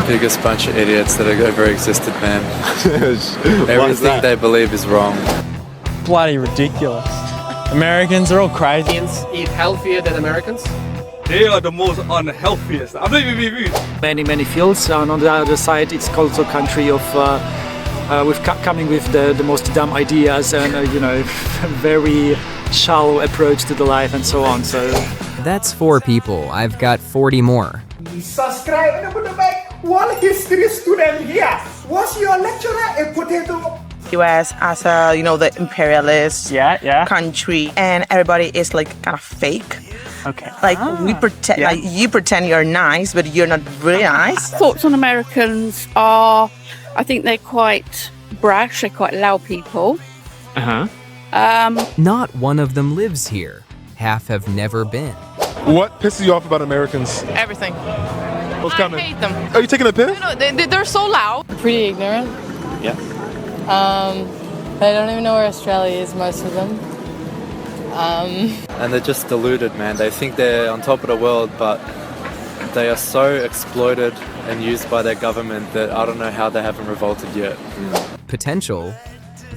biggest bunch of idiots that have ever existed, man. Everything they believe is wrong. Bloody ridiculous. Americans are all crazy. Indians eat healthier than Americans. They are the most unhealthiest. I'm not even being rude. Many fields, and on the other side it's also a country of coming with the most dumb ideas and very shallow approach to the life and so on. So that's 4 people. I've got 40 more. Subscribe and put the back. One history student here. Was your lecturer a potato? US as a the imperialist country, and everybody is like kind of fake. Okay. Like we pretend, like you pretend you're nice, but you're not really nice. Thoughts on Americans are, I think they're quite brash, they're quite loud people. Not one of them lives here. Half have never been. What pisses you off about Americans? Everything. What's coming? I hate them. Are you taking a piss? No, they're so loud. Pretty ignorant. Yeah. They don't even know where Australia is, most of them. And they're just deluded, man. They think they're on top of the world, but they are so exploited and used by their government that I don't know how they haven't revolted yet. Potential?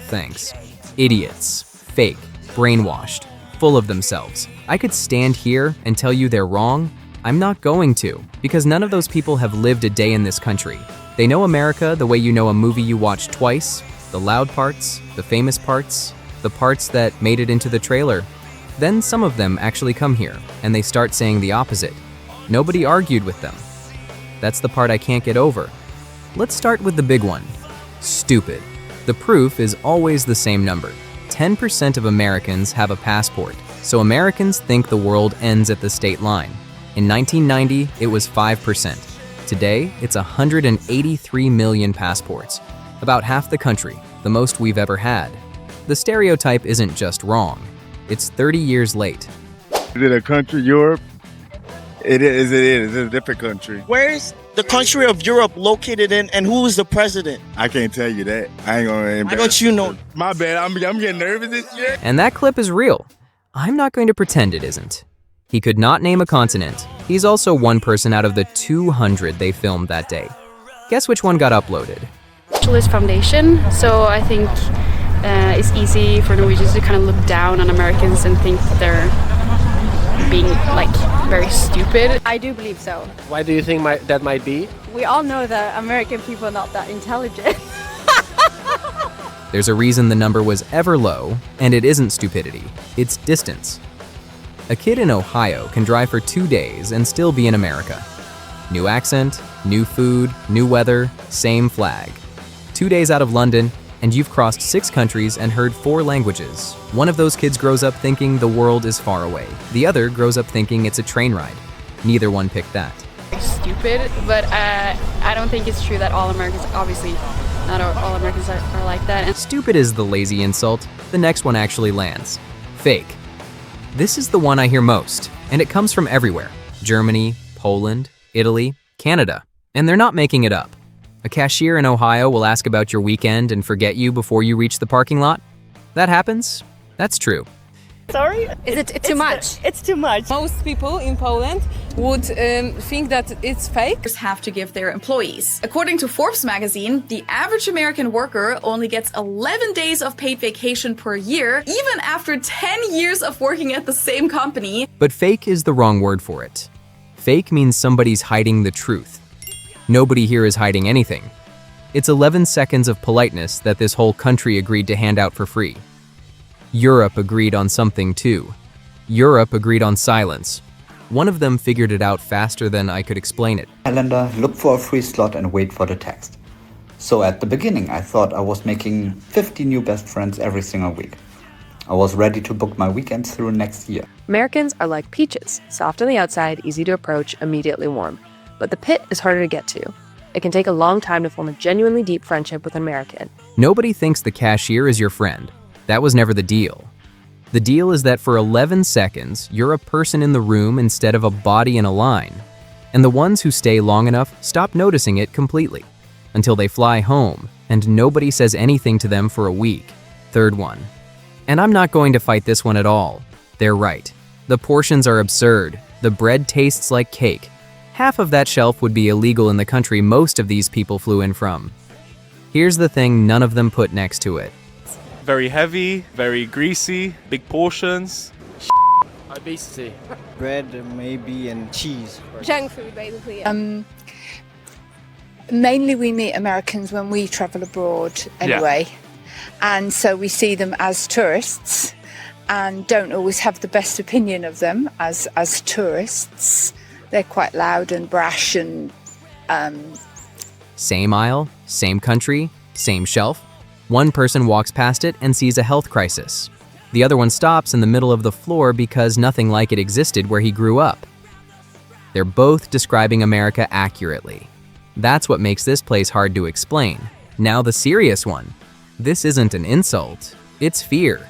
Thanks. Idiots. Fake. Brainwashed. Full of themselves. I could stand here and tell you they're wrong. I'm not going to, because none of those people have lived a day in this country. They know America the way you know a movie you watch twice, the loud parts, the famous parts, the parts that made it into the trailer. Then some of them actually come here, and they start saying the opposite. Nobody argued with them. That's the part I can't get over. Let's start with the big one. Stupid. The proof is always the same number. 10% of Americans have a passport, so Americans think the world ends at the state line. In 1990, it was 5%. Today, it's 183 million passports. About half the country, the most we've ever had. The stereotype isn't just wrong. It's 30 years late. Is it a country, Europe? It is. It's a different country. Where is the country of Europe located in, and who is the president? I can't tell you that. I ain't gonna. Why don't you know? My bad. I'm getting nervous this year. And that clip is real. I'm not going to pretend it isn't. He could not name a continent. He's also one person out of the 200 they filmed that day. Guess which one got uploaded? Socialist foundation, so I think it's easy for Norwegians to kind of look down on Americans and think they're being very stupid. I do believe so. Why do you think that might be? We all know that American people are not that intelligent. There's a reason the number was ever low, and it isn't stupidity, it's distance. A kid in Ohio can drive for 2 days and still be in America. New accent, new food, new weather, same flag. 2 days out of London, and you've crossed 6 countries and heard 4 languages. One of those kids grows up thinking the world is far away. The other grows up thinking it's a train ride. Neither one picked that. Stupid, but I don't think it's true that all Americans, obviously, not all Americans are like that. And stupid is the lazy insult. The next one actually lands. Fake. This is the one I hear most, and it comes from everywhere. Germany, Poland, Italy, Canada. And they're not making it up. A cashier in Ohio will ask about your weekend and forget you before you reach the parking lot. That happens. That's true. Sorry? Is it too much? It's too much. Most people in Poland would think that it's fake. Have to give their employees. According to Forbes magazine, the average American worker only gets 11 days of paid vacation per year, even after 10 years of working at the same company. But fake is the wrong word for it. Fake means somebody's hiding the truth. Nobody here is hiding anything. It's 11 seconds of politeness that this whole country agreed to hand out for free. Europe agreed on something too. Europe agreed on silence. One of them figured it out faster than I could explain it. Calendar, look for a free slot and wait for the text. So at the beginning, I thought I was making 50 new best friends every single week. I was ready to book my weekends through next year. Americans are like peaches, soft on the outside, easy to approach, immediately warm. But the pit is harder to get to. It can take a long time to form a genuinely deep friendship with an American. Nobody thinks the cashier is your friend. That was never the deal. The deal is that for 11 seconds, you're a person in the room instead of a body in a line. And the ones who stay long enough stop noticing it completely, until they fly home, and nobody says anything to them for a week. Third one. And I'm not going to fight this one at all. They're right. The portions are absurd. The bread tastes like cake. half of that shelf would be illegal in the country most of these people flew in from. Here's the thing none of them put next to it. Very heavy, very greasy, big portions. Obesity. Bread, maybe, and cheese. Junk food, basically. Mainly we meet Americans when we travel abroad anyway. And so we see them as tourists and don't always have the best opinion of them as tourists. They're quite loud and brash and... Same aisle, same country, same shelf. One person walks past it and sees a health crisis. The other one stops in the middle of the floor because nothing like it existed where he grew up. They're both describing America accurately. That's what makes this place hard to explain. Now the serious one. This isn't an insult, it's fear.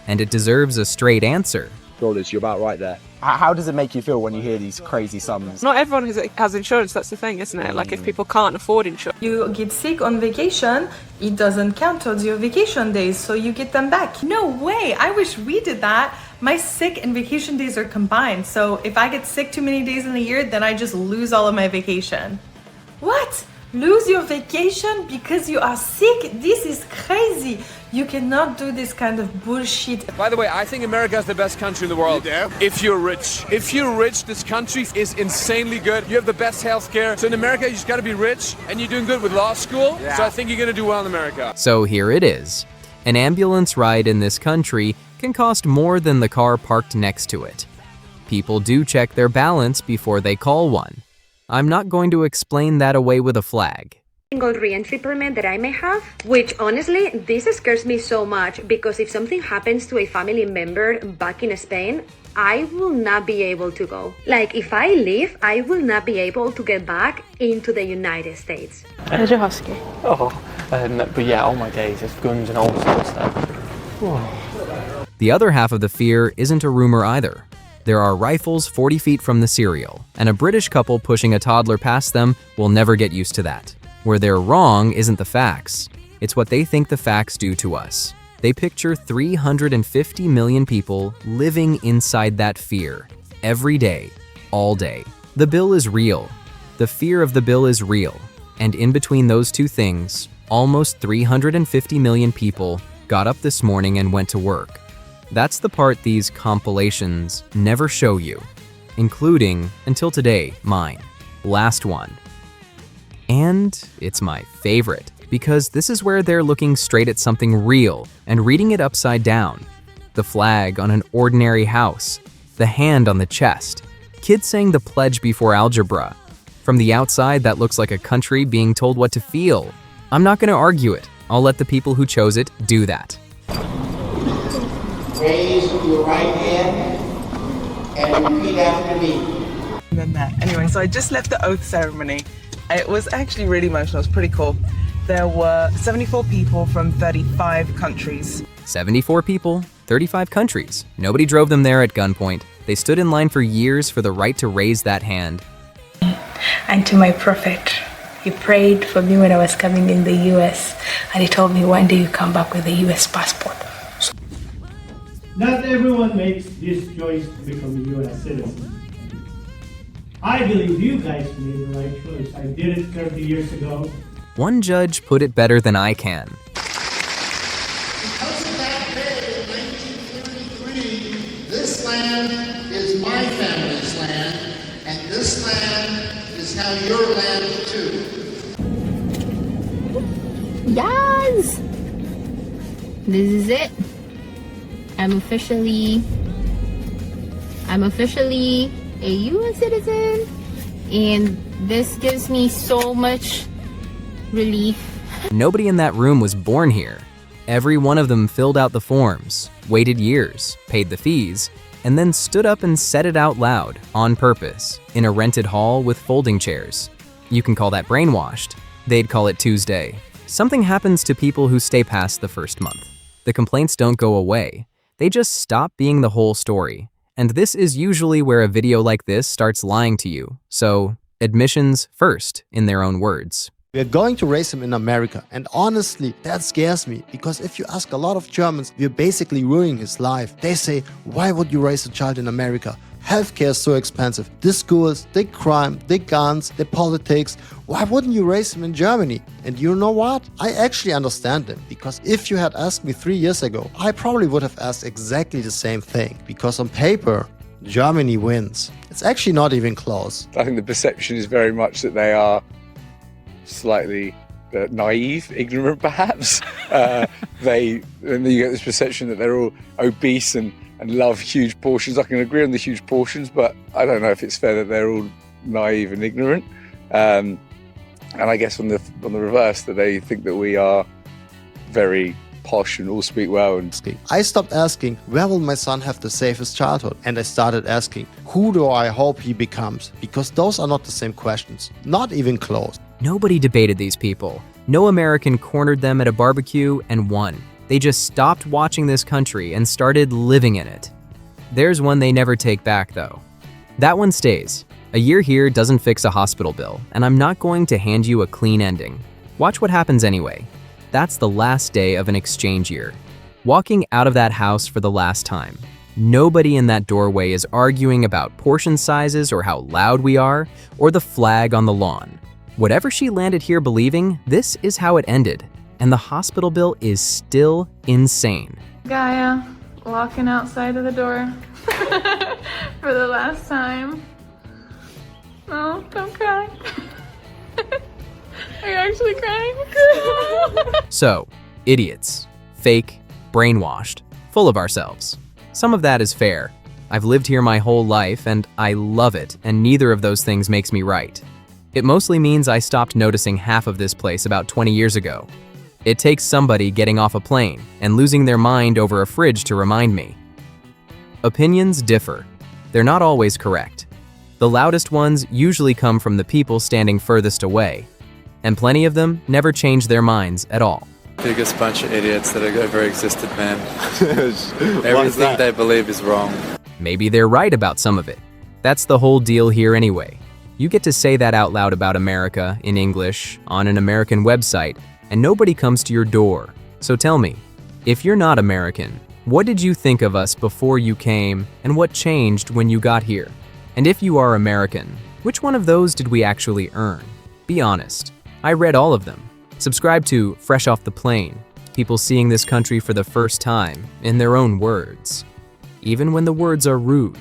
And it deserves a straight answer. Dollars, you're about right there. How does it make you feel when you hear these crazy sums? Not everyone has insurance, that's the thing, isn't it? Like if people can't afford insurance. You get sick on vacation, it doesn't count towards your vacation days, so you get them back. No way, I wish we did that. My sick and vacation days are combined, so if I get sick too many days in a year, then I just lose all of my vacation. What? Lose your vacation because you are sick? This is crazy. You cannot do this kind of bullshit. By the way, I think America is the best country in the world. If you're rich. If you're rich, this country is insanely good. You have the best healthcare. So in America, you just gotta be rich and you're doing good with law school. So I think you're gonna do well in America. So here it is. An ambulance ride in this country can cost more than the car parked next to it. People do check their balance before they call one. I'm not going to explain that away with a flag. Single re-entry permit that I may have, which honestly, this scares me so much because if something happens to a family member back in Spain, I will not be able to go. Like if I leave, I will not be able to get back into the United States. How's your husky? But yeah, all my days, there's guns and all sorts of stuff. Whoa. The other half of the fear isn't a rumor either. There are rifles 40 feet from the cereal, and a British couple pushing a toddler past them will never get used to that. Where they're wrong isn't the facts. It's what they think the facts do to us. They picture 350 million people living inside that fear, every day, all day. The bill is real. The fear of the bill is real. And in between those two things, almost 350 million people got up this morning and went to work. That's the part these compilations never show you, including, until today, mine, last one. And it's my favorite, because this is where they're looking straight at something real and reading it upside down. The flag on an ordinary house, the hand on the chest, kids saying the pledge before algebra. From the outside, that looks like a country being told what to feel. I'm not going to argue it. I'll let the people who chose it do that. Raise your right hand and repeat after me. And then that. Anyway, so I just left the oath ceremony. It was actually really emotional. It was pretty cool. There were 74 people from 35 countries. 74 people, 35 countries. Nobody drove them there at gunpoint. They stood in line for years for the right to raise that hand. And to my prophet, he prayed for me when I was coming in the US, and he told me one day you come back with a US passport. Not everyone makes this choice to become a U.S. citizen. I believe you guys made the right choice. I did it 30 years ago. One judge put it better than I can. Because of that day in 1933, this land is my family's land, and this land is now your land too. Yes! This is it. I'm officially a U.S. citizen, and this gives me so much relief. Nobody in that room was born here. Every one of them filled out the forms, waited years, paid the fees, and then stood up and said it out loud, on purpose, in a rented hall with folding chairs. You can call that brainwashed. They'd call it Tuesday. Something happens to people who stay past the first month. The complaints don't go away. They just stop being the whole story. And this is usually where a video like this starts lying to you. So, admissions first, in their own words. We are going to raise him in America, and honestly, that scares me, because if you ask a lot of Germans, we are basically ruining his life. They say, why would you raise a child in America? Healthcare is so expensive. The schools, the crime, the guns, the politics. Why wouldn't you raise them in Germany? And you know what? I actually understand them, because if you had asked me 3 years ago, I probably would have asked exactly the same thing, because on paper, Germany wins. It's actually not even close. I think the perception is very much that they are slightly naive, ignorant perhaps. And then you get this perception that they're all obese and love huge portions. I can agree on the huge portions, but I don't know if it's fair that they're all naive and ignorant. And I guess on the reverse, that they think that we are very posh and all speak well. And I stopped asking, where will my son have the safest childhood? And I started asking, who do I hope he becomes? Because those are not the same questions, not even close. Nobody debated these people. No American cornered them at a barbecue and won. They just stopped watching this country and started living in it. There's one they never take back, though. That one stays. A year here doesn't fix a hospital bill, and I'm not going to hand you a clean ending. Watch what happens anyway. That's the last day of an exchange year. Walking out of that house for the last time. Nobody in that doorway is arguing about portion sizes or how loud we are, or the flag on the lawn. Whatever she landed here believing, this is how it ended. And the hospital bill is still insane. Gaia, walking outside of the door for the last time. No, don't cry. Are you actually crying? So, idiots, fake, brainwashed, full of ourselves. Some of that is fair. I've lived here my whole life and I love it, and neither of those things makes me right. It mostly means I stopped noticing half of this place about 20 years ago. It takes somebody getting off a plane and losing their mind over a fridge to remind me. Opinions differ. They're not always correct. The loudest ones usually come from the people standing furthest away, and plenty of them never change their minds at all. Biggest bunch of idiots that have ever existed, man. Everything they believe is wrong. Maybe they're right about some of it. That's the whole deal here anyway. You get to say that out loud about America in English on an American website, and nobody comes to your door. So tell me, if you're not American, what did you think of us before you came, and what changed when you got here? And if you are American, which one of those did we actually earn? Be honest. I read all of them. Subscribe to Fresh Off the Plane, people seeing this country for the first time in their own words, even when the words are rude.